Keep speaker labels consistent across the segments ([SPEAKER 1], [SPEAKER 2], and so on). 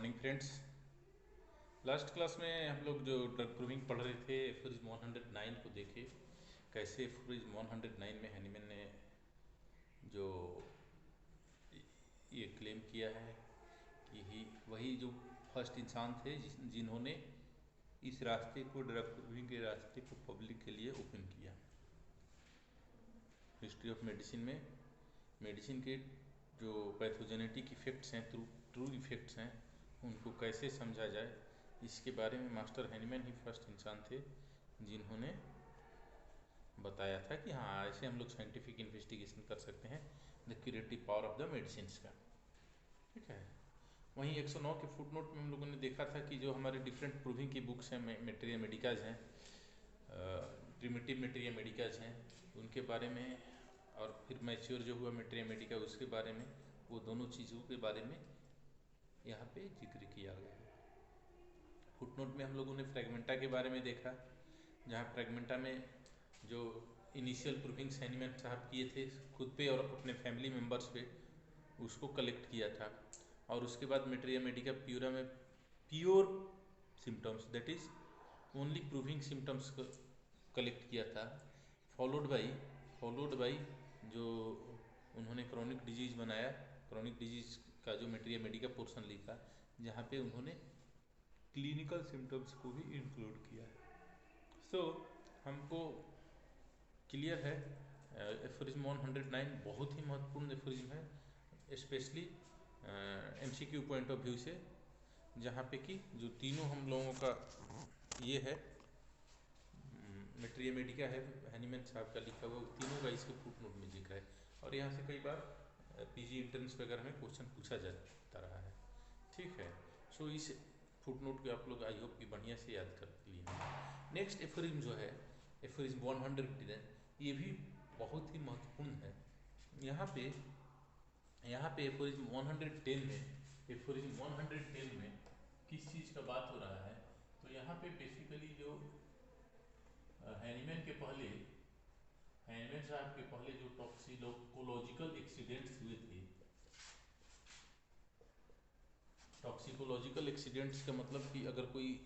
[SPEAKER 1] Morning friends. Last class में हम लोग जो ड्रग प्रूविंग पढ़ रहे थे एफरीज 109 को देखे। कैसे एफरीज 109 में हैनीमैन ने जो ये क्लेम किया है कि वही जो फर्स्ट इंसान थे जिन्होंने इस रास्ते को, ड्रग प्रूविंग के रास्ते को पब्लिक के लिए ओपन किया। हिस्ट्री ऑफ मेडिसिन में मेडिसिन के जो पैथोजेनेटिक इफ़ेक्ट्स हैं, ट्रू इफ़ेक्ट्स हैं, उनको कैसे समझा जाए, इसके बारे में मास्टर हैनीमैन ही फर्स्ट इंसान थे जिन्होंने बताया था कि हाँ, ऐसे हम लोग साइंटिफिक इन्वेस्टिगेशन कर सकते हैं the curative power of the medicine का। ठीक है। वहीं 109 के फुटनोट में हम लोगों ने देखा था कि जो हमारे डिफरेंट प्रूविंग की बुक्स हैं, मेटेरिया मेडिकाज हैं, प्रिमिटिव मेटेरिया मेडिकाज हैं, उनके बारे में, और फिर मैच्योर जो हुआ मेटेरिया मेडिका उसके बारे में, वो दोनों चीज़ों के बारे में यहाँ पे जिक्र किया गया है। फुटनोट में हम लोगों ने फ्रैगमेंटा के बारे में देखा, जहाँ फ्रैगमेंटा में जो इनिशियल प्रूविंग्स हैनीमैन साहब किए थे खुद पे और अपने फैमिली मेम्बर्स पे, उसको कलेक्ट किया था। और उसके बाद मेटेरिया मेडिका प्यूरा में pure symptoms, that is only proving symptoms collect किया था। फॉलोड बाई जो उन्होंने क्रॉनिक डिजीज़ बनाया, क्रॉनिक डिजीज़ का जो मेटेरिया मेडिका पोर्शन लिखा, जहाँ पे उन्होंने क्लिनिकल सिम्टम्स को भी इंक्लूड किया है। सो हमको क्लियर है एफोरिज्म 109 बहुत ही महत्वपूर्ण एफोरिज्म है, specially MCQ point of view से, जहाँ पे कि जो तीनों हम लोगों का ये है मेटेरिया मेडिका है हैनीमैन साहब का लिखा हुआ, तीनों का इसके फुटनोट में जिक्र है। और यहाँ से कई बार पीजी इंट्रेंस वगैरह में क्वेश्चन पूछा जाता रहा है। ठीक है। सो इस फुटनोट को आप लोग आई होप कि बढ़िया से याद कर लिए। नेक्स्ट एफोरिज्म जो है एफोरिज्म 110, ये भी बहुत ही महत्वपूर्ण है। यहाँ पे एफोरिज्म 110 में किस चीज़ का बात हो रहा है, तो यहाँ पे बेसिकली जो हैनीमैन साहब के पहले जो टॉक्सिकोलॉजिकल एक्सीडेंट्स हुए थे, टॉक्सिकोलॉजिकल एक्सीडेंट्स का मतलब कि अगर कोई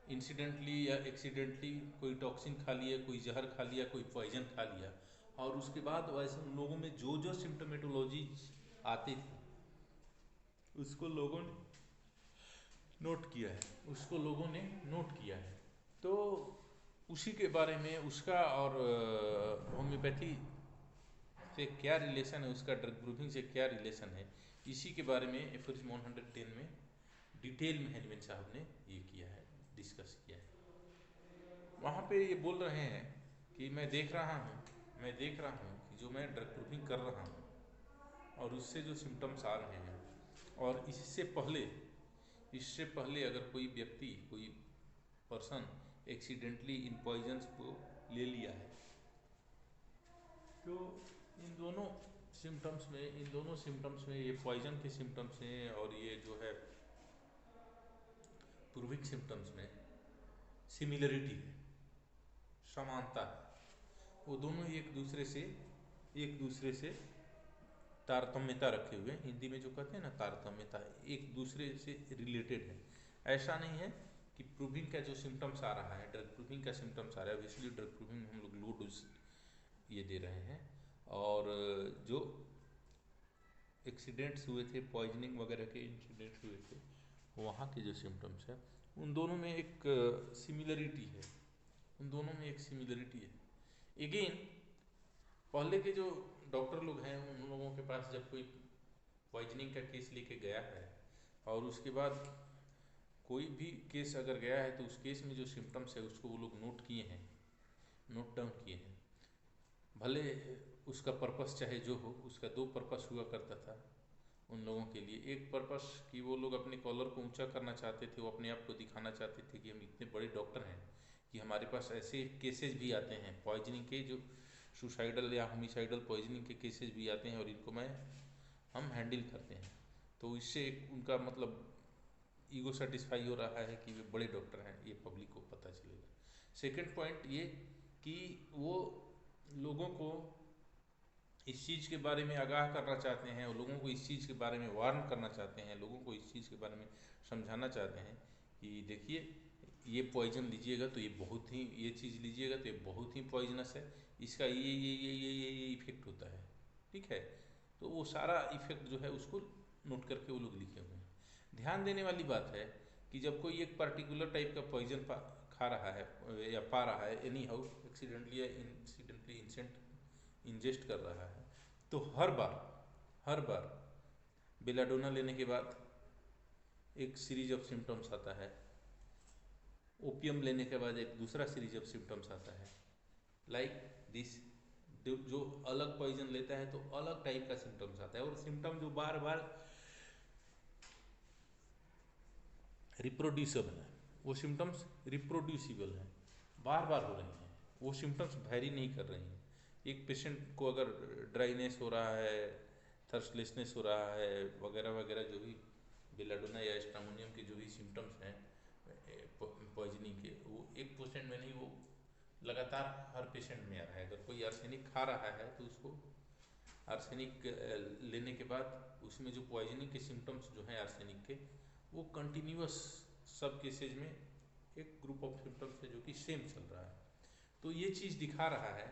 [SPEAKER 1] इंसिडेंटली या एक्सीडेंटली कोई टॉक्सिन खा लिया, कोई जहर खा लिया, कोई पॉइजन खा लिया, और उसके बाद वैसे उन लोगों में जो जो सिम्टोमेटोलॉजी आती थी उसको लोगों ने नोट किया है। तो उसी के बारे में, उसका और होम्योपैथी से क्या रिलेशन है, उसका ड्रग प्रूविंग से क्या रिलेशन है, इसी के बारे में एफोरिज्म 110 में डिटेल में हैनीमैन साहब ने ये किया है, डिस्कस किया है। वहाँ पे ये बोल रहे हैं कि मैं देख रहा हूँ कि जो मैं ड्रग प्रूविंग कर रहा हूँ और उससे जो सिम्टम्स आ रहे हैं, और इससे पहले अगर कोई व्यक्ति, कोई पर्सन एक्सीडेंटली इन पॉइजन्स को ले लिया है, तो इन दोनों सिम्टम्स में ये पॉइजन के सिम्टम्स हैं और ये जो है प्रूविंग सिम्टम्स में सिमिलरिटी है, समानता है। वो दोनों एक दूसरे से तारतम्यता रखे हुए हैं। हिंदी में जो कहते हैं ना तारतम्यता, एक दूसरे से रिलेटेड है। ऐसा नहीं है कि प्रूविंग का जो सिम्टम्स आ रहा है, ड्रग प्रूविंग का सिम्टम्स आ रहा है, ऑब्वियसली ड्रग प्रूविंग में हम लोग लो डोज ये दे रहे हैं, और जो एक्सीडेंट्स हुए थे, पॉइजनिंग वगैरह के इंसिडेंट्स हुए थे, वहाँ के जो सिम्टम्स हैं, उन दोनों में एक सिमिलरिटी है। एगेन पहले के जो डॉक्टर लोग हैं, उन लोगों के पास जब कोई पॉइजनिंग का केस लेके गया है और उसके बाद कोई भी केस अगर गया है, तो उस केस में जो सिम्टम्स है उसको वो लोग नोट डाउन किए हैं। भले उसका पर्पस चाहे जो हो, उसका दो पर्पस हुआ करता था उन लोगों के लिए। एक पर्पस कि वो लोग अपने कॉलर को ऊंचा करना चाहते थे, वो अपने आप को दिखाना चाहते थे कि हम इतने बड़े डॉक्टर हैं कि हमारे पास ऐसे केसेस भी आते हैं पॉइजनिंग के, जो सुसाइडल या होमिसाइडल पॉइजनिंग के केसेस भी आते हैं, और इनको हम हैंडल करते हैं। तो इससे उनका मतलब ईगो सेटिस्फाई हो रहा है कि वे बड़े डॉक्टर हैं, ये पब्लिक को पता चलेगा। सेकंड पॉइंट ये कि वो लोगों को इस चीज़ के बारे में आगाह करना चाहते हैं और लोगों को इस चीज़ के बारे में वार्न करना चाहते हैं, लोगों को इस चीज़ के बारे में समझाना चाहते हैं कि देखिए ये पॉइजन लीजिएगा तो ये बहुत ही, ये चीज़ लीजिएगा तो ये बहुत ही पॉइजनस है, इसका ये इफेक्ट होता है। ठीक है, तो वो सारा इफेक्ट जो है उसको नोट करके वो लोग लिखे हुए हैं। ध्यान देने वाली बात है कि जब कोई एक पर्टिकुलर टाइप का पॉइजन खा रहा है या पा रहा है, एनी हाउ एक्सीडेंटली या इंसिडेंटली इंजेस्ट कर रहा है, तो हर बार बेलाडोना लेने के बाद एक सीरीज ऑफ सिम्टम्स आता है, ओपियम लेने के बाद एक दूसरा सीरीज ऑफ सिम्टम्स आता है, लाइक दिस। जो अलग पॉइजन लेता है तो अलग टाइप का सिम्टम्स आता है, और सिम्टम जो बार बार रिप्रोड्यूसेबल है, वो सिम्टम्स रिप्रोड्यूसिबल हैं, बार बार हो रहे हैं, वो सिम्टम्स वैरी नहीं कर रहे हैं। एक पेशेंट को अगर ड्राइनेस हो रहा है, थर्स्टलेसनेस हो रहा है, वगैरह वगैरह, जो भी बेलाडोना या स्ट्रामोनियम के जो भी सिम्टम्स हैं पॉइजनिंग के, वो एक पेशेंट में नहीं, वो लगातार हर पेशेंट में आ रहा है। अगर कोई आर्सेनिक खा रहा है तो उसको आर्सेनिक लेने के बाद उसमें जो पॉइजनिंग के सिम्टम्स जो हैं आर्सेनिक के, वो कंटिन्यूअस सब केसेज में एक ग्रुप ऑफ सिम्टम्स है जो कि सेम चल रहा है। तो ये चीज़ दिखा रहा है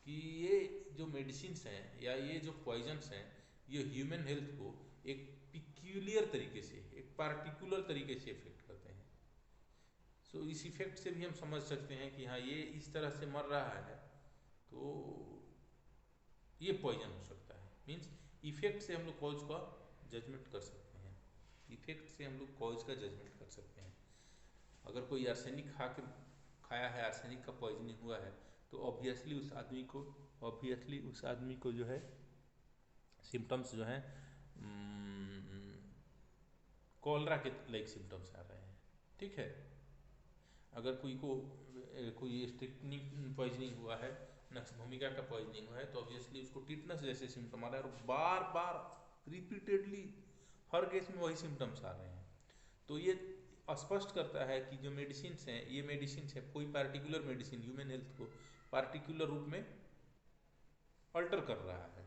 [SPEAKER 1] कि ये जो मेडिसिन्स हैं या ये जो पॉइजन्स हैं, ये ह्यूमन हेल्थ को एक पिक्यूलियर तरीके से, एक पार्टिकुलर तरीके से इफेक्ट करते हैं। सो इस इफेक्ट से भी हम समझ सकते हैं कि हाँ, ये इस तरह से मर रहा है तो ये पॉइजन हो सकता है। मीन्स इफेक्ट से हम लोग कॉज का जजमेंट कर सकते हैं, इफेक्ट से हम लोग कॉज का जजमेंट कर सकते हैं। अगर कोई आर्सेनिक खाया है, आर्सेनिक का पॉइजनिंग हुआ है, तो ऑब्वियसली उस आदमी को जो है सिम्टम्स जो हैं कॉलरा के लाइक सिम्टम्स आ रहे हैं। ठीक है, अगर कोई स्ट्रिक्निक पॉइजनिंग हुआ है, नक्स भूमिका का पॉइजनिंग हुआ है, तो ऑब्वियसली उसको टिटनस जैसे सिम्टम आ रहा है, और बार बार रिपीटेडली हर केस में वही सिम्टम्स आ रहे हैं। तो ये स्पष्ट करता है कि जो मेडिसिन्स हैं, ये मेडिसिन्स है कोई पार्टिकुलर मेडिसिन ह्यूमन हेल्थ को पार्टिकुलर रूप में अल्टर कर रहा है,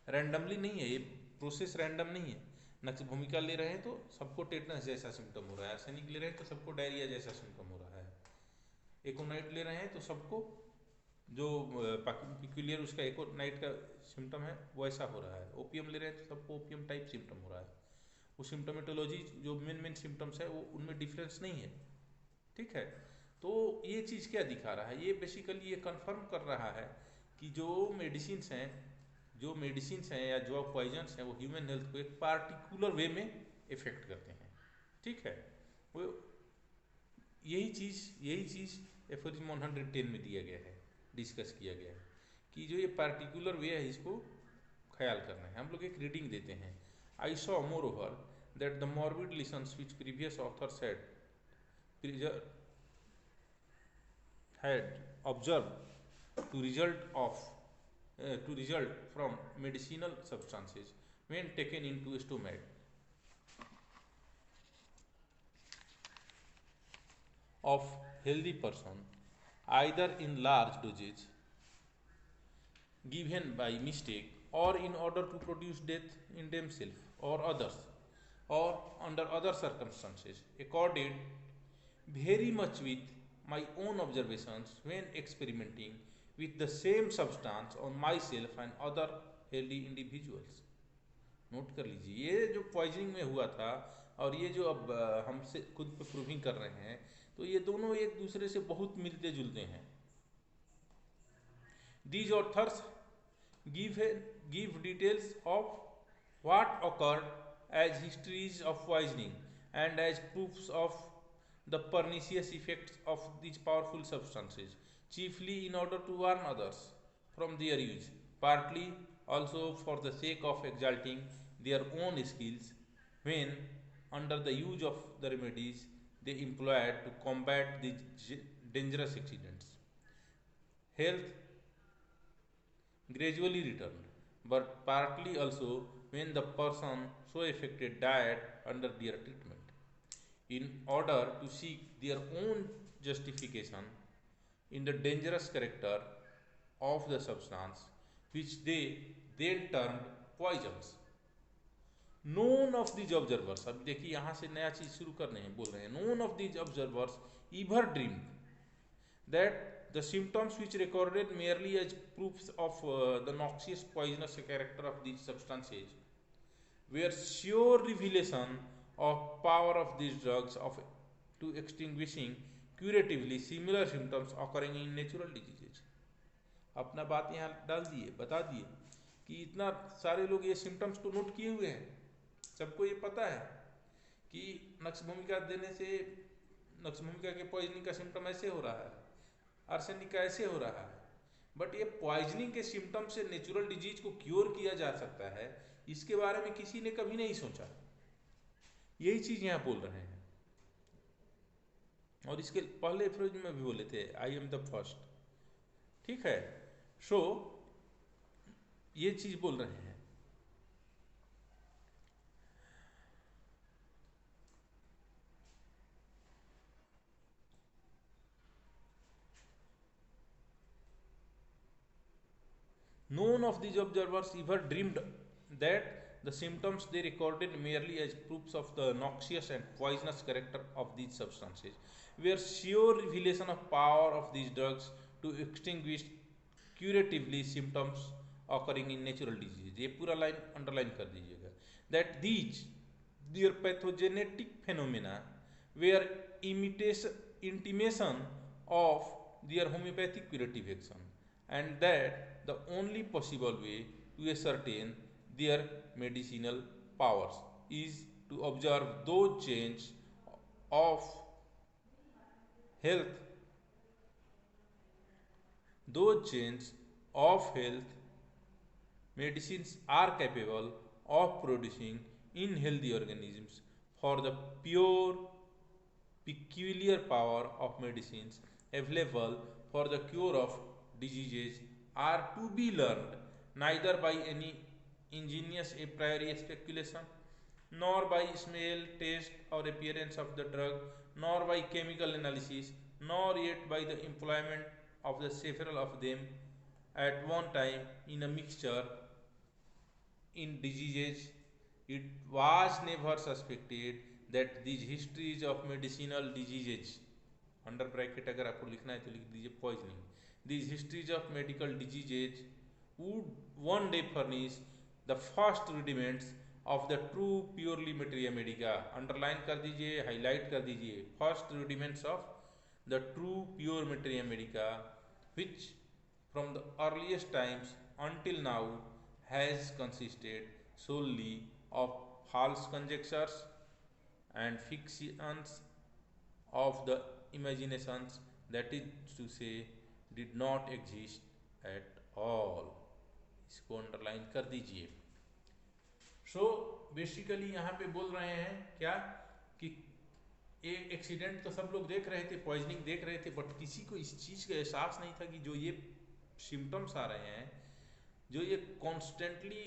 [SPEAKER 1] रैंडमली नहीं है, ये प्रोसेस रैंडम नहीं है। नक्स भूमिका ले रहे हैं तो सबको टेटनस जैसा सिम्टम हो रहा है, आर्सेनिक ले रहे हैं तो सबको डायरिया जैसा सिम्टम हो रहा है, एकोनाइट ले रहे हैं तो सबको जो पिक्यूलियर उसका एकोनाइट का सिम्टम है वैसा हो रहा है, ओपियम ले रहे हैं तो सबको ओपियम टाइप सिम्टम हो रहा है। वो सिम्टोमेटोलॉजी जो मेन सिम्टम्स है वो उनमें डिफरेंस नहीं है। ठीक है, तो ये चीज़ क्या दिखा रहा है, ये बेसिकली ये कंफर्म कर रहा है कि जो मेडिसिन्स हैं या जो पॉइजन्स हैं वो ह्यूमन हेल्थ को एक पार्टिकुलर वे में इफेक्ट करते हैं। ठीक है, वो यही चीज़ एफोरिज्म 110 में दिया गया है, डिस्कस किया गया है कि जो ये पार्टिकुलर वे है इसको ख्याल करना है। हम लोग एक रीडिंग देते हैं। I saw more over that the morbid lessons which previous author said had observed to result from medicinal substances when taken into stomach of healthy person, either in large dosage given by mistake or in order to produce death in themselves or others, or under other circumstances, accorded very much with my own observations when experimenting with the same substance on myself and other healthy individuals. Note कर लीजिए, ये जो poisoning में हुआ था और ये जो अब हमसे खुद पे प्रूविंग कर रहे हैं, तो ये दोनों एक दूसरे से बहुत मिलते जुलते हैं। These authors give details of what occurred as histories of poisoning and as proofs of the pernicious effects of these powerful substances, chiefly in order to warn others from their use, partly also for the sake of exalting their own skills when, under the use of the remedies they employed to combat these dangerous accidents. Health gradually returned, but partly also when the person so affected died under their treatment. In order to seek their own justification in the dangerous character of the substance, which they then termed poisons. None of these observers, अब देखिए यहाँ से नया चीज शुरू कर रहे हैं, बोल रहे हैं none of these observers ever dreamed that the symptoms which recorded merely as proofs of the noxious poisonous character of these substances were sure revelation of power of these drugs of to extinguishing curatively similar symptoms occurring in natural diseases. अपना बात यहाँ डाल दिए, बता दिए कि इतना सारे लोग ये सिम्टम्स को नोट किए हुए हैं, सबको ये पता है कि नक्श भूमिका देने से नक्श भूमिका के पॉइजनिंग का सिम्टम ऐसे हो रहा है, आर्सेनिक का ऐसे हो रहा है, बट ये पॉइजनिंग के सिम्टम से नेचुरल डिजीज को क्योर किया जा सकता है, इसके बारे में किसी ने कभी नहीं सोचा। यही चीज यहाँ बोल रहे हैं, और इसके पहले एफरोज में भी बोले थे आई एम द फर्स्ट। ठीक है, सो ये चीज बोल रहे हैं। None of these observers ever dreamed that the symptoms they recorded merely as proofs of the noxious and poisonous character of these substances were sure revelation of power of these drugs to extinguish curatively symptoms occurring in natural disease। ये पूरा line underline कर दीजिएगा। That these their pathogenetic phenomena were intimation of their homeopathic curative action, and that the only possible way to ascertain their medicinal powers is to observe those changes of health medicines are capable of producing in healthy organisms for the pure peculiar power of medicines available for the cure of diseases are to be learned neither by any ingenious a priori speculation, nor by smell, taste, or appearance of the drug, nor by chemical analysis, nor yet by the employment of the several of them at one time in a mixture in diseases. It was never suspected that these histories of medicinal diseases, under bracket अगर आपको लिखना है तो लिख दीजिए poisoning, these histories of medical diseases would one day furnish the first rudiments of the true purely materia medica। Underline कर दीजिए, highlight कर दीजिए, first rudiments of the true pure materia medica which from the earliest times until now has consisted solely of false conjectures and fictions of the imaginations, that is to say did not exist at all। इसको underline कर दीजिए। So basically यहाँ पे बोल रहे हैं क्या कि ये एक्सीडेंट तो सब लोग देख रहे थे, पॉइजनिंग देख रहे थे, बट किसी को इस चीज़ का एहसास नहीं था कि जो ये सिम्टम्स आ रहे हैं, जो ये कॉन्स्टेंटली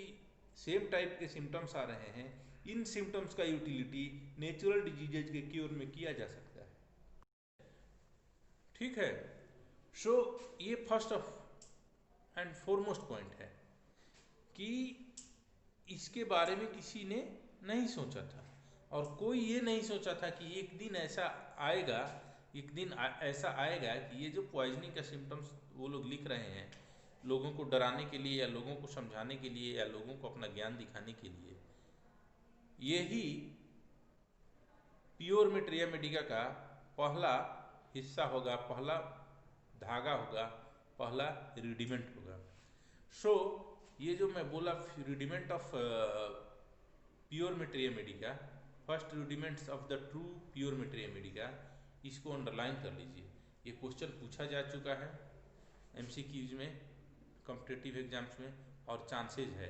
[SPEAKER 1] सेम टाइप के सिम्टम्स आ रहे हैं, इन सिम्टम्स का यूटिलिटी नेचुरल डिजीजेज के क्योर में किया जा सकता है। ठीक है, सो ये first of and foremost point है कि इसके बारे में किसी ने नहीं सोचा था, और कोई ये नहीं सोचा था कि एक दिन ऐसा आएगा, ऐसा आएगा कि ये जो पॉइजनिंग का सिम्टम्स वो लोग लिख रहे हैं लोगों को डराने के लिए या लोगों को समझाने के लिए या लोगों को अपना ज्ञान दिखाने के लिए, यही प्योर मेटेरिया मेडिका का पहला हिस्सा होगा, पहला धागा होगा, पहला रूडिमेंट होगा। सो ये जो मैं बोला rudiment of pure materia medica, first rudiments of the true pure materia medica, इसको अंडरलाइन कर लीजिए। ये क्वेश्चन पूछा जा चुका है एमसीक्यूज में, कॉम्पिटिटिव एग्जाम्स में, और चांसेस है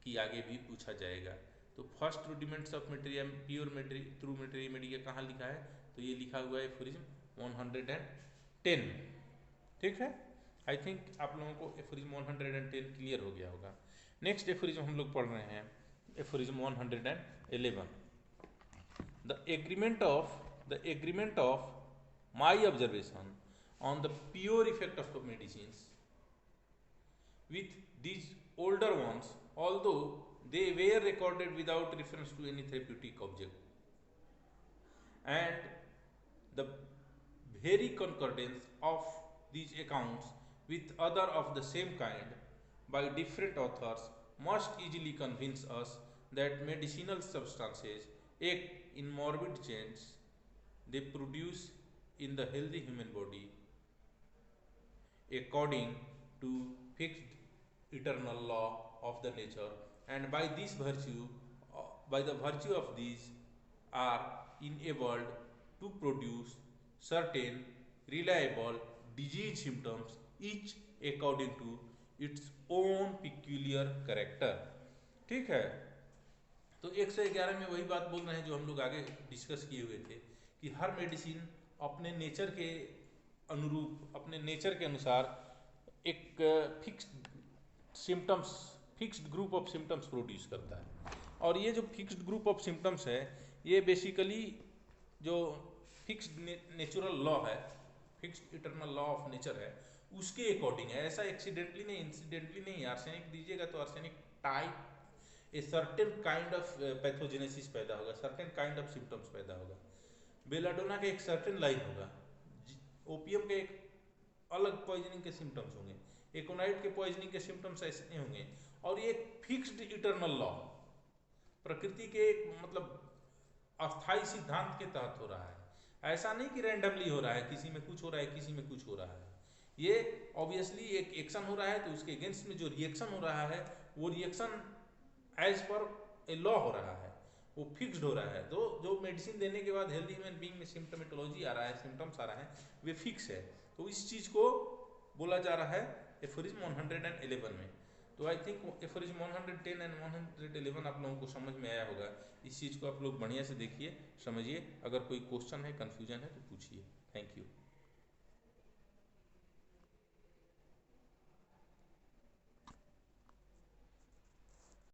[SPEAKER 1] कि आगे भी पूछा जाएगा। तो first rudiments of materia pure materia through materia medica कहाँ लिखा है, तो ये लिखा हुआ है एफोरिज्म 110। ठीक है, आई थिंक आप लोगों को एफोरिज्म 110 क्लियर हो गया होगा। नेक्स्ट एफोरिज्म हम लोग पढ़ रहे हैं aphorism 111, the agreement of my observation on the pure effect of medicines with these older ones, although they were recorded without reference to any therapeutic object, and the very concordance of these accounts with other of the same kind by different authors must easily convince us that medicinal substances act in morbid change they produce in the healthy human body according to fixed eternal law of the nature, and by this virtue, by the virtue of these, are enabled to produce certain reliable disease symptoms, each according to its own peculiar character. ठीक है, तो 111 में वही बात बोल रहे हैं जो हम लोग आगे डिस्कस किए हुए थे कि हर मेडिसिन अपने नेचर के अनुरूप, अपने नेचर के अनुसार एक fixed symptoms, fixed group of symptoms produce करता है। और ये जो फिक्स्ड ग्रुप ऑफ सिम्टम्स है, ये बेसिकली जो फिक्स्ड नेचुरल लॉ है, fixed eternal law of nature है, उसके अकॉर्डिंग है। ऐसा एक्सीडेंटली नहीं, इंसिडेंटली नहीं। आर्सेनिक दीजिएगा तो arsenic type a certain kind of pathogenesis पैदा होगा, सर्टेन काइंड ऑफ सिम्टम्स पैदा होगा। बेलाडोना का एक सर्टेन लाइन होगा, ओपियम के एक अलग पॉइजनिंग के सिम्टम्स होंगे, एकोनाइट के पॉइजनिंग के सिम्टम्स ऐसे नहीं होंगे। और ये फिक्स्ड इटर्नल लॉ, प्रकृति के मतलब अस्थाई सिद्धांत के तहत हो रहा है। ऐसा नहीं कि रैंडमली हो रहा है, किसी में कुछ हो रहा है, किसी में कुछ हो रहा है। ये ऑब्वियसली एक एक्शन हो रहा है तो उसके अगेंस्ट में जो रिएक्शन हो रहा है, वो reaction as per a law हो रहा है, वो फिक्स्ड हो रहा है। तो जो मेडिसिन देने के बाद हेल्दी ह्यूमन बीइंग में सिम्टोमेटोलॉजी आ रहा है, सिम्टम्स आ रहा है, वे फिक्स है। तो इस चीज़ को बोला जा रहा है एफोरिज्म 111 में। तो आई थिंक एफोरिज्म 110 एंड 111 आप लोगों को समझ में आया होगा। इस चीज़ को आप लोग बढ़िया से देखिए, समझिए। अगर कोई क्वेश्चन है, कन्फ्यूजन है तो पूछिए। Thank you.